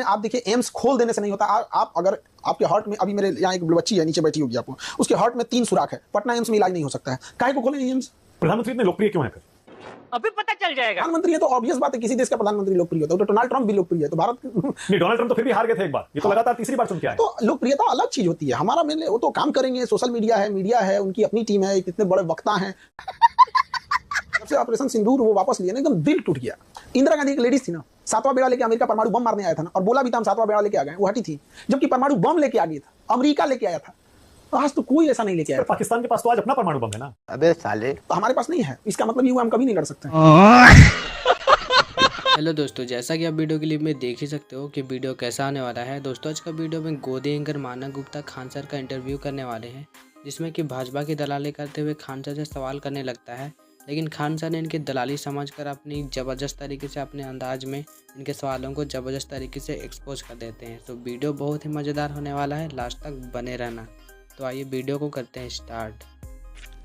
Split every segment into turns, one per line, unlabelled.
आप देखिए एम्स खोल देने से नहीं होता। आप अगर आपके हार्ट में, अभी मेरे यहाँ एक बच्ची है नीचे बैठी होगी आपको, उसके हार्ट में 3 सुराख है, पटना एम्स में इलाज नहीं हो सकता है, काहे को खोले एम्स?
प्रधानमंत्री इतने लोकप्रिय क्यों है फिर?
अभी पता चल जाएगा।
प्रधानमंत्री है तो ऑब्वियस बात है, किसी देश का प्रधानमंत्री लोकप्रिय होता है, तो डोनाल्ड ट्रंप भी लोकप्रिय है, तो भारत
नहीं, डोनाल्ड ट्रंप तो फिर भी हार गए थे एक बार, ये तो लगातार तीसरी बार चुन के आए।
तो लोकप्रियता अलग चीज होती है, हमारा मेले वो तो काम करेंगे, सोशल मीडिया है, उनकी अपनी टीम है, कितने बड़े वक्ता हैं। जब से ऑपरेशन सिंदूर वो वापस लिए ना, एकदम दिल टूट गया। इंदिरा गांधी एक लेडीज थी ना, 7वां बेड़ा लेके अमेरिका परमाणु बम मारने आया था ना, और बोला भी था हम 7वां बेड़ा लेके आ गए, वो हटी थी। जबकि परमाणु बम लेके आ गया था, अमेरिका लेके आया था, आज तो कोई ऐसा नहीं लेके आया।
पाकिस्तान के पास तो आज अपना परमाणु बम है ना।
अबे साले,
तो हमारे पास नहीं है, इसका मतलब ये हुआ हम कभी नहीं लड़ सकते।
हेलो दोस्तों, जैसा कि आप वीडियो क्लिप में देख ही सकते हो कि वीडियो कैसा आने वाला है। दोस्तों आज का वीडियो में गोदी एंकर माना गुप्ता खान सर का इंटरव्यू करने वाले हैं, जिसमें कि भाजपा की दलाली करते हुए खान सर से सवाल करने लगता है, लेकिन खान सर ने इनकी दलाली समझकर अपनी ज़बरदस्त तरीके से अपने अंदाज में इनके सवालों को ज़बरदस्त तरीके से एक्सपोज कर देते हैं। तो वीडियो बहुत ही मज़ेदार होने वाला है, लास्ट तक बने रहना। तो आइए वीडियो को करते हैं स्टार्ट।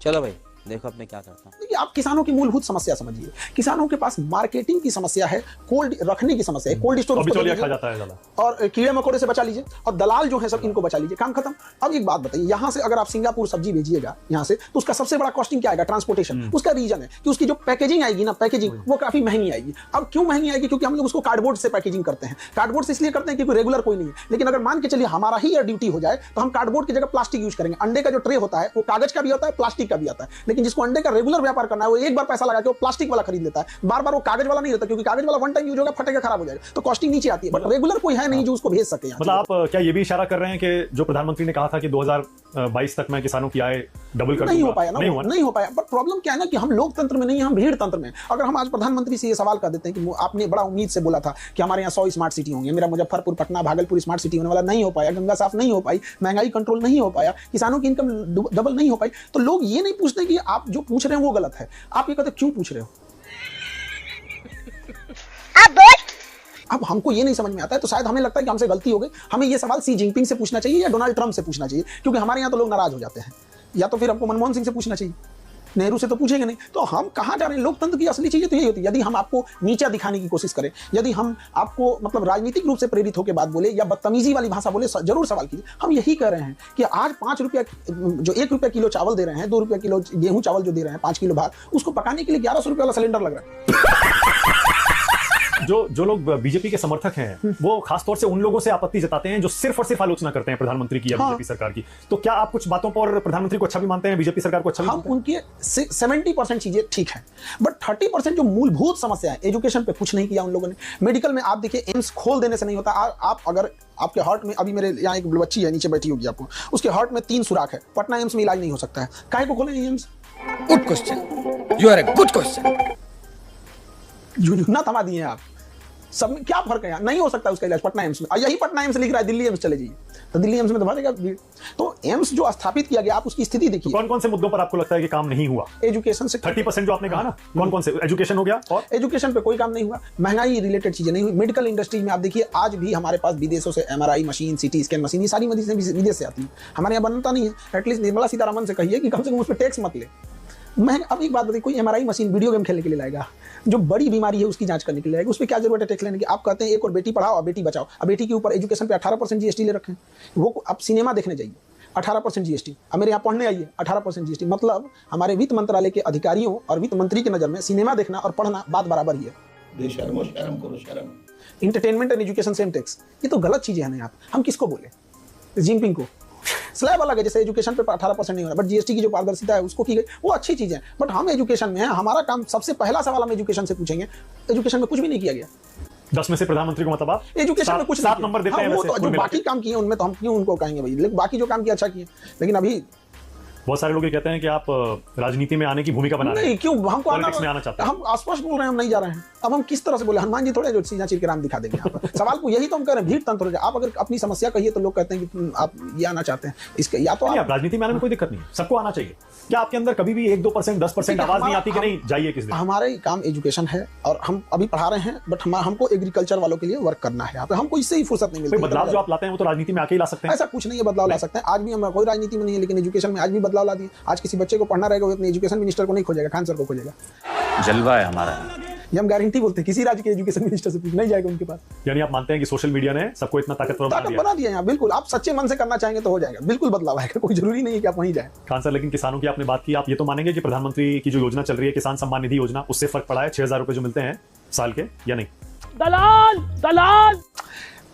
चलो भाई देखो अब मैं क्या करता हूँ।
देखिए आप किसानों की मूलभूत समस्या समझिए, किसानों के पास मार्केटिंग की समस्या है, कोल्ड रखने की समस्या है, कोल्ड स्टोर
खा जाता है ज़्यादा,
और कीड़े मकोड़े से बचा लीजिए, और दलाल जो है सब इनको बचा लीजिए, काम खत्म। अब एक बात बताइए, यहाँ से अगर आप सिंगापुर सब्जी भेजिएगा यहाँ से, तो उसका सबसे बड़ा कॉस्टिंग क्या आएगा? ट्रांसपोर्टेशन। उसका रीजन है कि उसकी जो पैकेजिंग आएगी ना, पैकेजिंग वो काफी महंगी आएगी। अब क्यों महंगी आएगी? क्योंकि हम लोग उसको कार्डबोर्ड से पैकेजिंग करते हैं। कार्डबोर्ड से इसलिए करते हैं क्योंकि रेगुलर कोई नहीं है, लेकिन अगर मान के चलिए हमारा ही ड्यूटी हो जाए तो हम कार्डबोर्ड की जगह प्लास्टिक यूज करेंगे। अंडे का जो ट्रे होता है वो कागज का भी होता है, प्लास्टिक का भी आता है, लेकिन जिसको अंडे का रेगुलर व्यापार करना है वो एक बार पैसा लगा के वो प्लास्टिक वाला खरीद लेता है, बार बार वो कागज वाला नहीं रहता, क्योंकि कागज वाला वन टाइम यूज होगा, फटेगा, खराब हो जाएगा, तो कॉस्टिंग नीचे आती है। बट रेगुलर कोई है नहीं जो उसको भेज सके।
मतलब आप क्या ये भी इशारा कर रहे हैं कि जो प्रधानमंत्री ने कहा था कि 2022 तक मैं किसानों की आय डबल कर दूंगा,
नहीं हो पाया ना, नहीं हो पाया। बट प्रॉब्लम क्या है ना कि हम लोकतंत्र में नहीं, हम भीड़ तंत्र में। अगर हम आज प्रधानमंत्री से ये सवाल कर देते हैं कि आपने बड़ा उम्मीद से बोला था कि हमारे यहाँ 100 स्मार्ट सिटी होंगे, मेरा मुजफ्फरपुर, पटना, भागलपुर स्मार्ट सिटी होने वाला, नहीं हो पाया, गंगा साफ नहीं हो पाई, महंगाई कंट्रोल नहीं हो पाया, किसानों की इनकम डबल नहीं हो पाई, तो लोग ये नहीं पूछते कि आप जो पूछ रहे हैं वो गलत है। आप ये कहते क्यों पूछ रहे हो? अब हमको ये नहीं समझ में आता है, तो शायद हमें लगता है कि हमसे गलती हो गई। हमें ये सवाल सी जिनपिंग से पूछना चाहिए या डोनाल्ड ट्रंप से पूछना चाहिए, क्योंकि हमारे यहाँ तो लोग नाराज हो जाते हैं। या तो फिर हमको मनमोहन सिंह से पूछना चाहिए, नेहरू से तो पूछेंगे नहीं। तो हम कहाँ जा रहे हैं? लोकतंत्र की असली चीजें तो यही होती है। यदि हम आपको नीचा दिखाने की कोशिश करें, यदि हम आपको मतलब राजनीतिक रूप से प्रेरित होकर बात बोले या बदतमीजी वाली भाषा बोले, जरूर सवाल कीजिए। हम यही कह रहे हैं कि आज 5 रुपया जो 1 रुपया किलो चावल दे रहे हैं, 2 रुपया किलो गेहूं चावल जो दे रहे हैं, 5 किलो भात, उसको पकाने के लिए 1100 रुपये वाला सिलेंडर लग रहा है।
जो लोग बीजेपी के समर्थक हैं वो खासतौर से उन लोगों से आपत्ति जताते हैं जो सिर्फ और सिर्फ आलोचना करते हैं प्रधानमंत्री की या बीजेपी सरकार की। तो क्या आप कुछ बातों पर प्रधानमंत्री को अच्छा भी मानते हैं, बीजेपी सरकार को अच्छा भी मानते हैं?
उनकी 70% चीजें ठीक है, बट 30% जो मूलभूत समस्या है, एजुकेशन पे कुछ नहीं किया उन लोगों ने। मेडिकल में आप देखिए एम्स खोल देने से नहीं होता। आप अगर आपके हार्ट में, अभी मेरे यहाँ एक बच्ची है नीचे बैठी होगी आपको, उसके हार्ट में 3 सुराख है, पटना एम्स में इलाज नहीं हो सकता है, काहे को खोले AIIMS?
Good question, you are a good question.
ना थमा दिए आप, सब में क्या फर्क है? नहीं हो सकता उसका इलाज पटना एम्स में। यही पटना एम्स लिख रहा है दिल्ली एम्स चले जाइए, तो दिल्ली एम्स में तो भरेगा भीड़। तो एम्स जो स्थापित किया गया, आप उसकी स्थिति देखिए।
कौन कौन से मुद्दों पर आपको लगता है कि काम नहीं हुआ?
एजुकेशन से
30% जो आपने कहा ना, कौन कौन से? एजुकेशन हो गया, और
एजुकेशन पे कोई काम नहीं हुआ, महंगाई रिलेटेड चीजें नहीं हुई। मेडिकल इंडस्ट्री में आप देखिए आज भी हमारे पास विदेशों से MRI machine, CT scan machine, ये सारी मशीनें विदेश से आती है, हमारे यहाँ बनता नहीं है। एटलीस्ट निर्मला सीतारमण से कहिए कि कम से कम उस पर टैक्स मत ले। मैं अब एक बात बताइए, कोई MRI मशीन वीडियो गेम खेलने के लिए लाएगा? जो बड़ी बीमारी है उसकी जांच करने के लिए लाएगा, उस पर क्या जरूरत है टैक्स लेने की? आप कहते हैं एक और बेटी पढ़ाओ और बेटी बचाओ, अब बेटी के ऊपर एजुकेशन पे 18% GST ले रखे हैं। वो अब सिनेमा देखने जाइए 18% GST, अब मेरे यहाँ पढ़ने आइए 18% GST। मतलब हमारे वित्त मंत्रालय के अधिकारियों और वित्त मंत्री की नजर में सिनेमा देखना और पढ़ना बात बराबर ही है।
बेशर्मो शर्म करो शर्म।
Entertainment and education same tax, ये तो गलत चीजें हैं ना। हम किसको बोले? जिनपिंग को। स्लैब अलग है, जैसे एजुकेशन पे 18% नहीं हो रहा, बट GST की जो पारदर्शिता है उसको की गई, वो अच्छी चीज है। बट हम एजुकेशन में हैं, हमारा काम सबसे पहला सवाल हम एजुकेशन से पूछेंगे। एजुकेशन में कुछ भी नहीं किया गया।
10 में से प्रधानमंत्री को मतलब आप
एजुकेशन में कुछ
7 नंबर देते हैं।
वो तो जो बाकी काम किए उनमें तो हम क्यों उनको कहेंगे भाई, लेकिन बाकी जो काम किया अच्छा किए। लेकिन अभी
बहुत सारे लोग ये कहते हैं कि आप राजनीति में आने की भूमिका बना रहे हैं।
नहीं, क्यों हमको आना
चाहते हैं?
हम स्पष्ट बोल रहे हैं, हम नहीं जा रहे हैं। अब हम किस तरह से बोले? हनुमान जी थोड़े जो सीना चीर के राम दिखा देंगे यहाँ पर। सवाल को यही तो हम कह रहे हैं, भीड़ तंत्र हो जाए। आप अगर अपनी समस्या कहिए तो लोग कहते हैं कि आप ये आना चाहते हैं, इसके या तो
आप राजनीति में आने में कोई दिक्कत नहीं, सबको आना चाहिए। क्या आपके अंदर कभी भी 1-2%, 10% आवाज नहीं आती कि नहीं जाइए किस दिन?
हमारे काम एजुकेशन है और हम अभी पढ़ा रहे हैं, बट हमको एग्रीकल्चर वालों के लिए वर्क करना है यहाँ पे। हमको इससे ही फुर्सत नहीं मिलती।
बदलाव जो आप लाते हैं वो तो राजनीति में आके ही ला सकते हैं।
ऐसा कुछ नहीं है, बदलाव ला सकते हैं। आज भी हम कोई राजनीति में नहीं है, लेकिन एजुकेशन में आज भी बदलाव ला दिए। आज किसी बच्चे को पढ़ना रहेगा, वो अपने एजुकेशन मिनिस्टर को नहीं खोजेगा, खान सर को खोजेगा।
जलवा है हमारा।
ये हम गारंटी बोलते हैं, किसी राज्य के एजुकेशन मिनिस्टर से पूछना ही जाएगा उनके पास।
यानी आप मानते हैं कि सोशल मीडिया ने सबको इतना ताकतवर बना
ताकत
दिया?
बना दिया यहाँ, बिल्कुल। आप सच्चे मन से करना चाहेंगे तो हो जाएगा, बिल्कुल बदलाव आएगा, कोई जरूरी नहीं है कि आप वहीं जाए।
खान सर, लेकिन किसानों की आपने बात की, आप ये तो मानेंगे कि प्रधानमंत्री की जो योजना चल रही है किसान सम्मान निधि योजना, उससे फर्क पड़ा है 6,000 रुपए जो मिलते हैं साल के, या नहीं?
दलाल दलाल।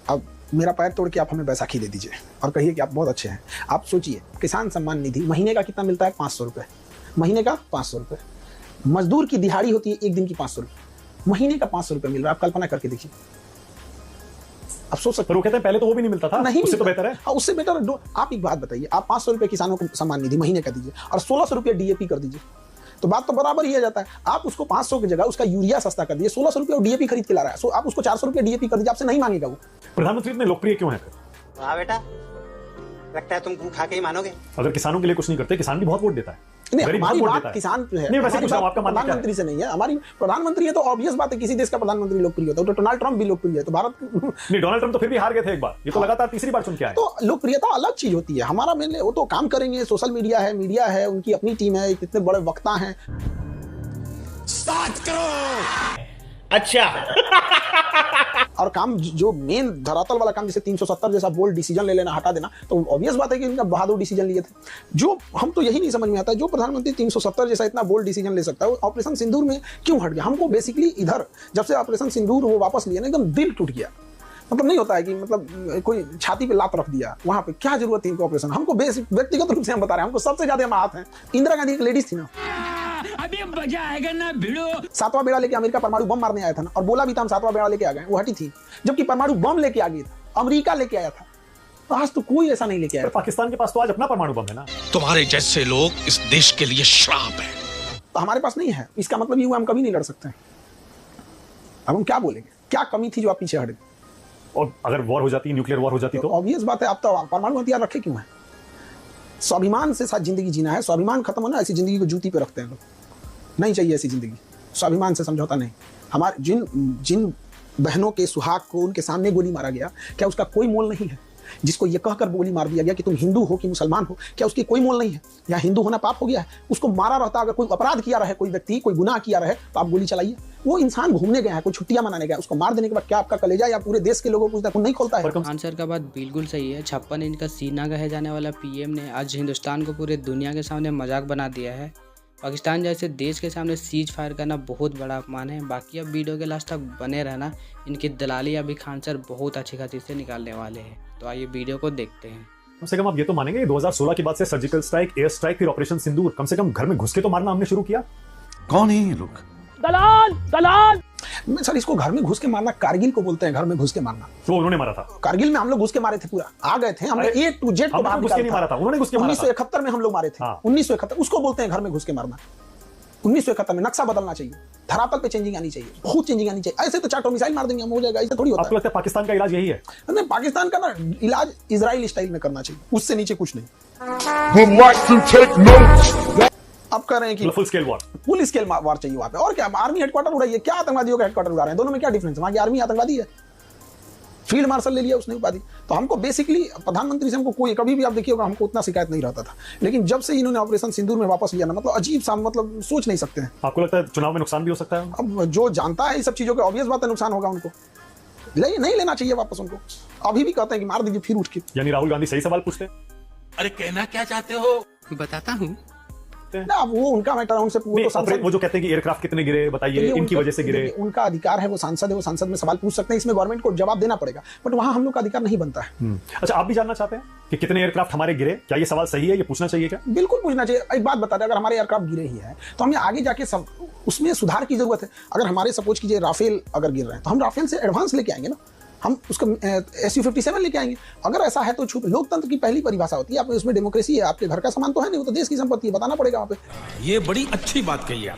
अब मेरा पैर तोड़ के आप हमें बैसाखी दे दीजिए और कहिए कि आप बहुत अच्छे हैं। आप सोचिए, किसान सम्मान निधि महीने का कितना मिलता है? 500 रुपए महीने का, 500 रुपए। मजदूर की दिहाड़ी होती है एक दिन की 500 रुपए, महीने का 500 रुपए मिल रहा है। आप कल्पना करके देखिए, आप सोच सकते
पर वो कहते हैं पहले तो वो भी नहीं मिलता था,
नहीं
उससे तो
मिलता।
बेहतर है।
हाँ, उससे बेटर। आप एक बात बताइए, आप 500 रुपए किसानों को सम्मान निधि महीने का दीजिए और 1600 रुपये डीएपी कर दीजिए, तो बात तो बराबर ही आ जाता है। आप उसको 500 की जगह उसका यूरिया सस्ता कर दीजिए, 1600 रुपये और डीएपी खरीद के ला रहा है, सो आप उसको 400 रुपये डीएपी कर दीजिए, आपसे नहीं मांगेगा वो।
प्रधानमंत्री इतने लोकप्रिय क्यों है फिर?
हाँ बेटा, लगता है तुम खा के ही मानोगे।
अगर किसानों के लिए कुछ नहीं करते, किसान भी बहुत वोट देता है।
नहीं,
गरीब
हमारी
बहुत वोट
बात
देता है।
किसान जो है,
नहीं, वैसे
हमारी
पूछ रहा हूं,
बात
आपका मानना क्या है?
प्रधानमंत्री से नहीं है। हमारी प्रधानमंत्री है तो ऑब्वियस बात है, किसी देश का प्रधानमंत्री लोकप्रिय होता है, तो डोनाल्ड ट्रंप भी लोकप्रिय है, तो भारत
नहीं, डोनाल्ड ट्रंप तो फिर भी हार गए थे एक बार, ये तो लगातार तीसरी बार चुन के आए।
तो लोकप्रियता अलग चीज होती है। हमारा मेनली वो तो काम करेंगे, सोशल मीडिया है, उनकी अपनी टीम है, कितने बड़े वक्ता हैं।
अच्छा।
और काम जो मेन धरातल वाला काम, जैसे 370 जैसा बोल्ड डिसीजन ले लेना, हटा देना, तो ऑब्वियस बात है कि इनका बहादुर डिसीजन लिए थे। जो हम तो यही नहीं समझ में आता है, जो प्रधानमंत्री 370 जैसा इतना बोल्ड डिसीजन ले सकता है, वो ऑपरेशन सिंदूर में क्यों हट गया? हमको बेसिकली इधर जब से ऑपरेशन सिंदूर वो वापस लिया ना, एकदम दिल टूट गया। मतलब नहीं होता है कि मतलब कोई छाती पे लात रख दिया, वहां पे क्या जरूरत थी इनको ऑपरेशन? हमको व्यक्तिगत रूप से हम बता रहे हैं, हमको सबसे ज्यादा हम हाथ हैं। इंदिरा गांधी एक लेडीज थी ना,
अभी मजा आएगा ना भिड़ो।
7वां बेड़ा लेके अमेरिका परमाणु बम मारने आया था ना, और बोला भी था हम 7वां बेड़ा लेके आ गए, वो हटी थी। जबकि परमाणु बम लेके आ गई था, अमेरिका लेके आया था, तो आज तो कोई ऐसा नहीं लेके आया।
पाकिस्तान के पास तो आज अपना परमाणु बम है ना।
तुम्हारे जैसे लोग इस देश के लिए श्राप है।
तो हमारे पास नहीं है, इसका मतलब ये हुआ हम कभी नहीं लड़ सकते हैं। अब हम क्या बोलेंगे? क्या कमी थी जो आप पीछे हट गए?
और अगर वॉर हो जाती, न्यूक्लियर वॉर हो जाती तो
ऑब्वियस बात है, आप तो परमाणु हथियार रखे क्यों है? स्वाभिमान से साथ जिंदगी जीना है, स्वाभिमान खत्म होना, ऐसी जिंदगी को जूती पे रखते हैं लोग। नहीं चाहिए ऐसी जिंदगी, स्वाभिमान से समझौता नहीं। हमारे जिन बहनों के सुहाग को उनके सामने गोली मारा गया, क्या उसका कोई मोल नहीं है? जिसको ये कहकर गोली मार दिया गया कि तुम हिंदू हो कि मुसलमान हो, क्या उसकी कोई मोल नहीं है? या हिंदू होना पाप हो गया है? उसको मारा रहता, अगर कोई अपराध किया रहे, कोई व्यक्ति कोई गुनाह किया रहे, तो आप गोली चलाइए। वो इंसान घूमने गया है, कोई छुट्टियां मनाने गया, उसको मार देने के बाद क्या आपका कलेजा या पूरे देश के लोगों को कुछ नहीं खोलता है?
खान सर का बात बिल्कुल सही है। 56 इंच का सीना कहे जाने वाला पीएम ने आज हिंदुस्तान को पूरे दुनिया के सामने मजाक बना दिया है। पाकिस्तान जैसे देश के सामने सीज फायर करना बहुत बड़ा अपमान है। बाकी अब वीडियो के लास्ट तक बने रहना, इनकी दलाली अभी खान सर बहुत अच्छी खासी से निकालने वाले हैं। तो आइए वीडियो को देखते हैं।
कम से कम आप ये तो मानेंगे 2016 के बाद से सर्जिकल स्ट्राइक, एयर स्ट्राइक, फिर ऑपरेशन सिंदूर, कम से कम घर में घुस के तो मारना हमने शुरू किया।
कौन है ये लोग?
दलाल दलाल।
मैं सर इसको घर में घुस के मारना, कारगिल को बोलते हैं घर में घुस के मारना।
तो उन्होंने मारा था
कारगिल में हम लोग घुस के मारे थे, पूरा आ गए थे, हमने A to Z को
हम
बाहर
घुस के नहीं मारा था, उन्होंने घुस के मारा था।
1971 में हम लोग मारे थे।
हाँ।
1971 उसको बोलते हैं घर में घुस के मारना। 1971 में नक्शा बदलना चाहिए, धरातल पे चेंजिंग आनी चाहिए, बहुत चेंजिंग आनी चाहिए। ऐसे तो 4 मिसाइल मार देंगे हम, हो जाएगा, ऐसे थोड़ी होता
आपको लगता है पाकिस्तान का इलाज यही है?
है। नहीं, पाकिस्तान का ना इलाज इजराइल स्टाइल में करना चाहिए, उससे नीचे कुछ नहीं। अब कह रहे हैं कि
full scale war,
full scale war चाहिए वहां पे। और क्या, आर्मी हेडक्वार्टर उड़ाइए, क्या आतंकवादियों का हेडक्वार्टर उड़ा रहे हैं? दोनों में क्या डिफरेंस है? वहां की आर्मी आतंकवादी है, फील्ड मार्शल ले लिया उसने उपाधि। तो हमको बेसिकली प्रधानमंत्री से हमको कोई, कभी भी आप देखिएगा हमको उतना शिकायत नहीं रहता था, लेकिन जब से इन्होंने ऑपरेशन सिंदूर में वापस लिया ना, मतलब अजीब सा, मतलब सोच नहीं सकते हैं।
आपको लगता है चुनाव में नुकसान भी हो सकता है?
अब जो जानता है इस सब चीजों के, ऑब्वियस बात है नुकसान होगा उनको, नहीं लेना चाहिए वापस उनको। अभी भी कहते हैं कि मार दीजिए फिर उठ के।
यानी राहुल गांधी सही सवाल पूछते हैं?
अरे कहना क्या चाहते हो?
बताता हूँ।
ना अब वो उनका मैटर है, उनसे
वो जो कहते हैं कि एयरक्राफ्ट कितने गिरे बताइए, इनकी वजह से गिरे।
उनका अधिकार है, वो सांसद है, वो सांसद में सवाल पूछ सकते हैं, इसमें गवर्नमेंट को जवाब देना पड़ेगा, बट वहां हम लोग का अधिकार नहीं बनता है।
अच्छा, आप भी जानना चाहते हैं कि कितने एयरक्राफ्ट हमारे गिरे? क्या ये सवाल सही है, ये पूछना चाहिए क्या?
बिल्कुल पूछना चाहिए। एक बात बता दें, अगर हमारे एयरक्राफ्ट गिरे ही है तो हमें आगे जाके सब उसमें सुधार की जरूरत है। अगर हमारे सपोज कीजिए राफेल अगर गिर रहे हैं, तो हम राफेल से एडवांस लेके आएंगे ना, हम उसका Su-57 लेके आएंगे। अगर ऐसा है तो छूट। लोकतंत्र की पहली परिभाषा होती है, आप उसमें डेमोक्रेसी है, आपके घर का सामान तो है नहीं, वो तो देश की संपत्ति है, बताना पड़ेगा वहाँ पे।
ये बड़ी अच्छी बात कही आप।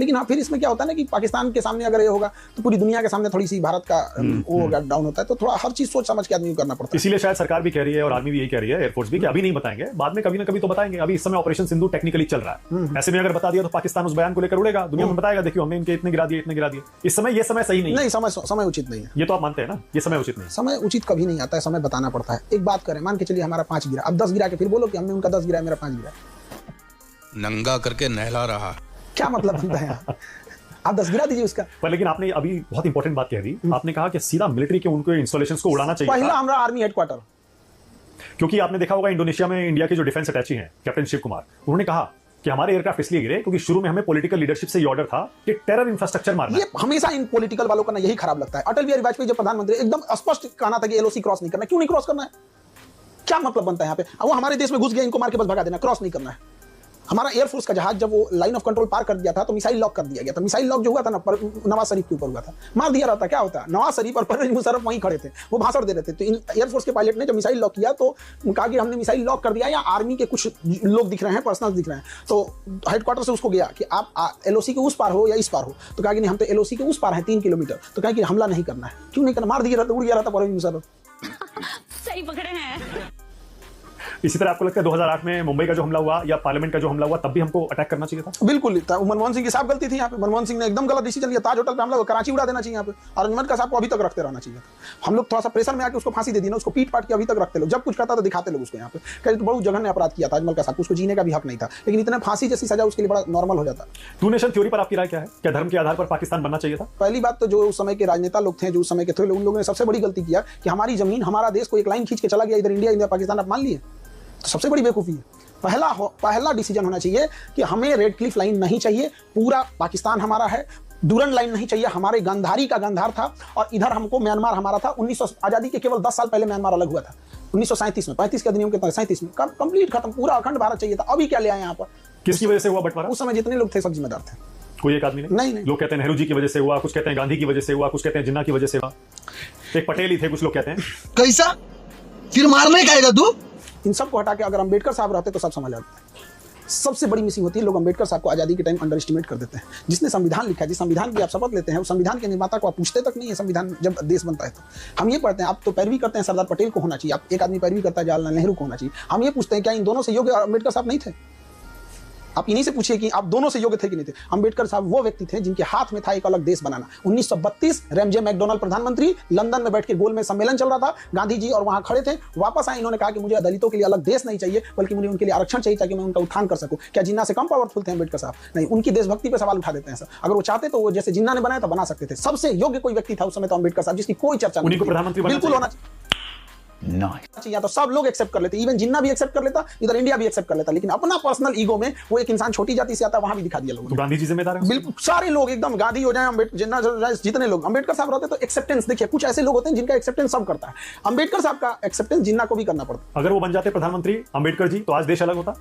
लेकिन हाँ, फिर इसमें क्या होता है ना कि पाकिस्तान के सामने अगर ये होगा तो पूरी दुनिया के सामने थोड़ी सी भारत का वो डाउन होता है, तो थोड़ा हर चीज सोच समझ के आदमी को करना पड़ता है।
इसीलिए शायद सरकार भी कह रही है और आर्मी भी यही कह रही है, एयरफोर्स भी, कि अभी नहीं बताएंगे, बाद में कभी ना कभी तो बताएंगे। अभी इस समय ऑपरेशन सिंधु टेक्निकली चल रहा है, ऐसे में अगर बता दिया तो पाकिस्तान उस बयान को लेकर उड़ेगा, दुनिया में बताएगा देखियो हमने इनके इतने गिरा दिए, इतने गिरा दिए। इस समय ये समय सही नहीं,
नहीं समय उचित नहीं है।
ये तो आप मानते हैं ना, ये समय उचित नहीं?
समय उचित कभी नहीं आता है, समय बताना पड़ता है। एक बात करें, मान के चलिए हमारा 5 गिरा, अब 10 गिरा के फिर बोलो कि हमने उनका 10 गिरा, मेरा 5 गिरा।
नंगा करके नहला रहा।
क्या मतलब बनता है? आप 10 गिरा दीजिए उसका।
पर लेकिन आपने अभी बहुत इंपॉर्टेंट बात कह दी, आपने कहा कि सीधा मिलिट्री के उनको इंस्टॉलेशंस को उड़ाना चाहिए
पहला
था।
हमारा आर्मी हेडक्वार्टर,
क्योंकि आपने देखा होगा इंडोनेशिया में इंडिया के जो डिफेंस अटैची हैं कैप्टन शिव कुमार, उन्होंने कहा कि हमारे एयरक्राफ्ट इसलिए गिरे क्योंकि शुरू में हमें पॉलिटिकल लीडरशिप से ये ऑर्डर था कि टेरर इंफ्रास्ट्रक्चर मारना
ये हमेशा इन पॉलिटिकल वालों का ना यही खराब लगता है। अटल बिहारी वाजपेयी जब प्रधानमंत्री एकदम स्पष्ट कहना था कि एलओसी क्रॉस नहीं करना, क्यों नहीं क्रॉस करना है, क्या मतलब बनता है यहाँ पे? वो हमारे देश में घुस गया, इनको मार के बस भगा देना, क्रॉस नहीं करना है। हमारा एयरफोर्स का जहाज जब वो लाइन ऑफ कंट्रोल पार कर दिया था तो मिसाइल लॉक कर दिया गया था। मिसाइल लॉक जो हुआ था ना नवाज शरीफ के ऊपर हुआ था, मार दिया रहता, क्या होता? नवाज शरीफ और परवेज मुशर्रफ वहीं खड़े थे, वो भाषण दे रहे थे। तो इन एयरफोर्स के पायलट ने जब मिसाइल लॉक किया तो कहा कि हमने मिसाइल लॉक कर दिया, या आर्मी के कुछ लोग दिख रहे हैं, पर्सनल दिख रहे हैं, तो हेडक्वार्टर से उसको गया कि आप एलओसी के उस पार हो या इस पार हो, तो कहा कि नहीं हम तो एलओसी के उस पार हैं 3 किलोमीटर, तो कहा कि हमला नहीं करना है। क्यों नहीं करना? मार दिया रहता, उड़ गया रहता परवेज मुशर्रफ।
सही पकड़े हैं।
इसी तरह आपको लगता है 2008 में मुंबई का जो हमला हुआ या पार्लियामेंट का जो हमला हुआ तब भी हमको अटैक करना चाहिए था?
बिल्कुल था। मनमोहन सिंह की साहब गलती थी यहाँ पे। मनमोहन सिंह ने एकदम गलत डिसीजन लिया, ताज होटल पे हमला, कराची उड़ा देना चाहिए यहाँ पे, और अजमल का साहब को अभी तक रखते रहना चाहिए। हम लोग थोड़ा सा प्रेशर में आके उसको फांसी दे दी ना, उसको पीट पाट के अभी तक रखते लोग, जब कुछ करता तो दिखाते लोग उसको यहाँ पे कहीं तो बहुत जघन्य अपराध किया था अजमल का साहब, उसको जीने का भी हक नहीं था, लेकिन इतने फांसी जैसी सजा उसके लिए बड़ा नॉर्मल हो जाता।
टू नेशन थ्योरी पर आपकी राय क्या है? क्या धर्म के आधार पर पाकिस्तान बनना चाहिए था?
पहली बात तो जो उस समय के राजनेता लोग थे, जो उस समय के थे, उन लोगों ने सबसे बड़ी गलती किया कि हमारी जमीन, हमारा देश को एक लाइन खींच के चला गया, इधर इंडिया, पाकिस्तान आप मान लिए, तो सबसे बड़ी बेवकूफ़ी है। पहला डिसीजन होना चाहिए कि हमें रेड क्लिफ लाइन नहीं चाहिए, पूरा पाकिस्तान हमारा है। डूरन लाइन नहीं चाहिए, हमारे गंधारी का गंधार था, और इधर हमको म्यांमार हमारा था। 1900 आजादी के केवल 10 साल पहले म्यांमार अलग हुआ था, 1937 में, 35 के अधिनियम के तहत 37 में कंप्लीट खत्म, पूरा अखंड भारत चाहिए था। अभी क्या ले आए यहाँ पर?
किसकी वजह से हुआ बंटवारा?
उस समय जितने लोग थे सब जिम्मेदार थे,
कोई एक आदमी
नहीं।
लोग कहते हैं नेहरू जी की वजह से हुआ, कुछ कहते हैं गांधी की वजह से हुआ, कुछ कहते हैं जिन्ना की वजह से हुआ, एक पटेल ही थे, कुछ लोग कहते हैं।
कैसा फिर मारने का तू?
इन सबको हटा के अगर अंबेडकर साहब रहते तो सब समझ आते। सबसे बड़ी मिसिंग होती है, लोग अंबेडकर साहब को आजादी के टाइम अंडर एस्टिमेट कर देते हैं। जिसने संविधान लिखा है, जिस संविधान की आप शपथ लेते हैं, उस संविधान के निर्माता को आप पूछते तक नहीं है। संविधान जब देश बनता है तो हम ये पढ़ते हैं, आप तो पैरवी करते हैं सरदार पटेल को होना चाहिए, आप एक आदमी पैरवी करता है जवाहरलाल नेहरू को होना चाहिए। हम ये पूछते हैं क्या इन दोनों से योग्य अंबेडकर साहब नहीं थे? आप इन्हीं से पूछिए कि आप दोनों से योग्य थे कि नहीं थे। अंबेडकर साहब वो व्यक्ति थे जिनके हाथ में था एक अलग देश बनाना। 1932 रैमजे मैकडोनाल्ड प्रधानमंत्री, लंदन में बैठ के गोल में सम्मेलन चल रहा था, गांधी जी और वहां खड़े थे, वापस आए, इन्होंने कहा कि मुझे दलितों के लिए अलग देश नहीं चाहिए, बल्कि मुझे उनके लिए आरक्षण चाहिए ताकि मैं उनका उत्थान कर सकूं। क्या जिन्ना से कम पावरफुल थे अंबेडकर साहब? नहीं, उनकी देशभक्ति पर सवाल उठा देते हैं सर। अगर वो चाहते तो वो जैसे जिन्ना ने बनाया तो बना सकते थे। सबसे योग्य कोई व्यक्ति था उस समय तो अंबेडकर साहब, जिसकी कोई चर्चा नहीं।
प्रधानमंत्री
बिल्कुल होना चाहिए, तो सब लोग एक्सेप्ट कर लेते, इवन जिन्ना भी एक्सेप्ट कर लेता, इधर इंडिया भी एक्सेप्ट कर लेता, लेकिन अपना पर्सनल ईगो में वो एक इंसान छोटी जाति से आता, वहां भी दिखा दिया लोगों ने।
तो गांधी जी जिम्मेदार हैं?
बिल्कुल, सारे लोग एकदम गांधी हो जाए, जिन्ना हो जाए, जितने लोग अंबेडकर साहब रहते तो एक्सेप्टेंस देखिए, कुछ ऐसे लोग होते हैं जिनका एक्सेप्टेंस सब करता है। अंबेडकर साहब का एक्सेप्टेंस जिन्ना को भी करना पड़ता।
अगर वो बन जाते प्रधानमंत्री अंबेडकर जी तो आज देश अलग होता,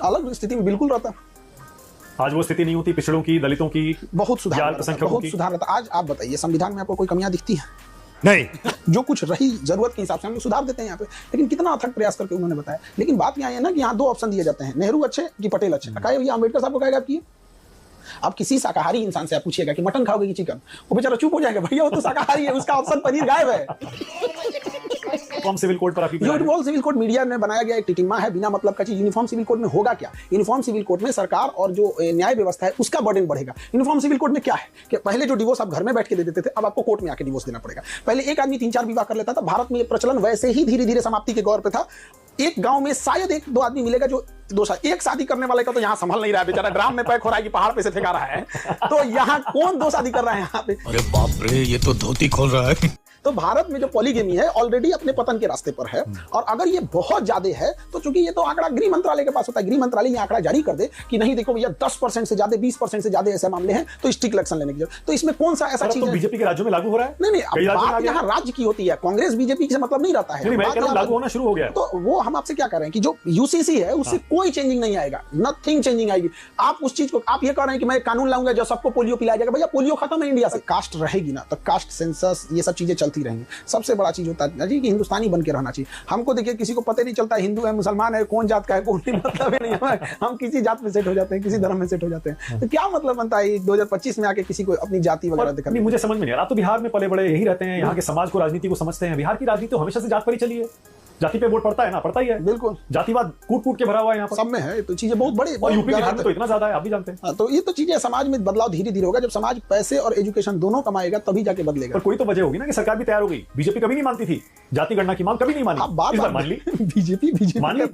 अलग स्थिति में बिल्कुल रहता।
आज वो स्थिति नहीं होती, पिछड़ों की, दलितों की
बहुत सुधार,
बहुत
सुधार रहता। आज आप बताइए संविधान में आपको कोई कमियां दिखती है?
नहीं।
जो कुछ रही जरूरत के हिसाब से हम लोग सुधार देते हैं यहाँ पे, लेकिन कितना अथक प्रयास करके उन्होंने बताया। लेकिन बात यहाँ है ना कि यहाँ 2 ऑप्शन दिए जाते हैं, नेहरू अच्छे कि पटेल अच्छे। कहा भैया अंबेडकर साहब को कहेगा आप किए। आप किसी शाकाहारी इंसान से आप पूछिएगा कि मटन खाओगे कि चिकन, वो बेचारा चुप हो जाएगा, भैया वो तो शाकाहारी है, उसका ऑप्शन पनीर गायब है।
यूनिफॉर्म सिविल कोड पर आपकी
यूनिफॉर्म सिविल कोड मीडिया में बनाया गया एक टिटिम्मा है, बिना मतलब का चीज। यूनिफॉर्म सिविल कोड में होगा क्या? यूनिफॉर्म सिविल कोड में सरकार और जो न्याय व्यवस्था है उसका बर्डन बढ़ेगा। यूनिफॉर्म सिविल कोड में क्या है कि पहले जो डिवोर्स आप घर में बैठ के दे देते थे, अब आपको कोर्ट में आके डिवोर्स देना पड़ेगा। पहले एक आदमी 3-4 विवाह कर लेता था। भारत में ये प्रचलन वैसे ही धीरे धीरे समाप्ति के गौर पे था। एक गांव में शायद 1-2 आदमी मिलेगा जो एक शादी करने वाले का तो यहाँ संभल नहीं रहा है, बेचारा ड्राम में पैक हो रहा है कि पहाड़ पे से फेंका रहा है, तो यहाँ कौन 2 शादी कर रहा है यहाँ पे?
अरे बाप रे, ये तो धोती खोल रहा है।
तो भारत में जो पॉलीगेमी है ऑलरेडी अपने पतन के रास्ते पर है, और अगर ये बहुत ज्यादा है तो चूंकि ये तो आंकड़ा गृह मंत्रालय के पास होता है, गृह मंत्रालय ये आंकड़ा जारी कर दे कि नहीं देखो भैया 10% से ज्यादा, 20% से ज्यादा ऐसे मामले हैं तो स्ट्रिक्ट एक्शन लेने की जरूरत। तो इसमें कौन सा ऐसा चीज है?
बीजेपी के राज्यों में लागू हो रहा है?
नहीं, बात यहाँ राज्य की होती है, कांग्रेस बीजेपी से मतलब नहीं रहता है,
लागू होना शुरू हो गया।
तो वो हम आपसे क्या कह रहे हैं कि जो यूसीसी है उससे कोई चेंजिंग नहीं आएगा, नथिंग चेंजिंग आएगी। आप उस चीज को आप ये कह रहे हैं कि मैं कानून लाऊंगा जो सबको पोलियो पिलाया जाएगा, भैया पोलियो खत्म है इंडिया से। कास्ट रहेगी ना तो कास्ट सेंसस ये सब चीजें चलती रहेंगी। सबसे बड़ा चीज होता है जी कि हिंदुस्तानी बन के रहना चाहिए। हमको देखिए किसी को पता नहीं चलता हिंदू है मुसलमान है, कौन जात का है कौन नहीं, मतलब नहीं है। हम किसी जात में सेट हो जाते हैं, किसी धर्म में सेट हो जाते हैं, तो क्या मतलब बनता है 2025 में आके किसी को अपनी जाति वगैरह दिखा?
मुझे समझ में नहीं आ रहा। आप तो बिहार में पले बड़े यही रहते हैं, यहाँ के समाज को, राजनीति को समझते हैं। बिहार की राजनीति तो हमेशा से जात पर ही चली है, जाति पे वोट पड़ता है ना, पड़ता ही है।
बिल्कुल,
जातिवाद कूट के भरा हुआ है यहाँ पर,
सब में है। तो चीजें बहुत बड़ी,
और यूपी बिहार में तो इतना ज्यादा है, आप भी जानते हैं।
तो ये तो चीजें समाज में बदलाव धीरे धीरे होगा। जब समाज पैसे और एजुकेशन दोनों कमाएगा तभी जाके बदलेगा।
पर कोई तो वजह होगी ना कि सरकार भी तैयार हो गई। बीजेपी कभी नहीं मानती थी जाति गणना की मांग, कभी नहीं मानी।
आप बात
मान ली
बीजेपी
मान ली।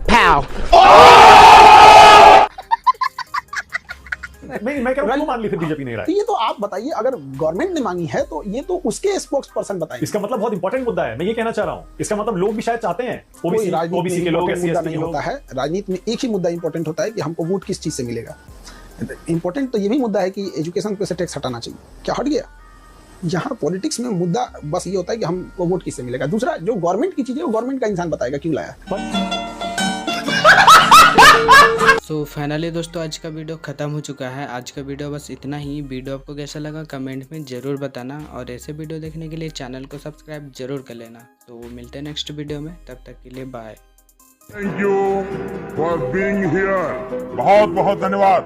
मैं कह रहा हूं क्यों मान ली फिर बीजेपी ने राय?
तो ये तो आप बताइए, अगर गवर्नमेंट ने मांगी है तो ये तो उसके स्पोक्स पर्सन बताएंगे।
इसका मतलब बहुत इंपॉर्टेंट मुद्दा है, मैं ये कहना चाह रहा हूं। इसका मतलब लोग भी शायद चाहते हैं, ओबीसी के लोग,
मुद्दा नहीं होता है राजनीति में। एक ही मुद्दा इंपॉर्टेंट होता है कि हमको वोट किस चीज से मिलेगा। इंपॉर्टेंट तो ये भी मुद्दा है कि एजुकेशन पे से टैक्स हटाना चाहिए, क्या हट गया? यहाँ पॉलिटिक्स में मुद्दा बस ये होता है कि हमको वोट किससे मिलेगा। दूसरा, जो गवर्नमेंट की चीज है वो गवर्नमेंट का इंसान बताएगा क्यों लाया।
सो फाइनली दोस्तों आज का वीडियो ख़त्म हो चुका है। आज का वीडियो बस इतना ही। वीडियो आपको कैसा लगा कमेंट में ज़रूर बताना, और ऐसे वीडियो देखने के लिए चैनल को सब्सक्राइब जरूर कर लेना। तो मिलते हैं नेक्स्ट वीडियो में, तब तक के लिए bye.
Thank you for being here. बहुत बहुत धन्यवाद।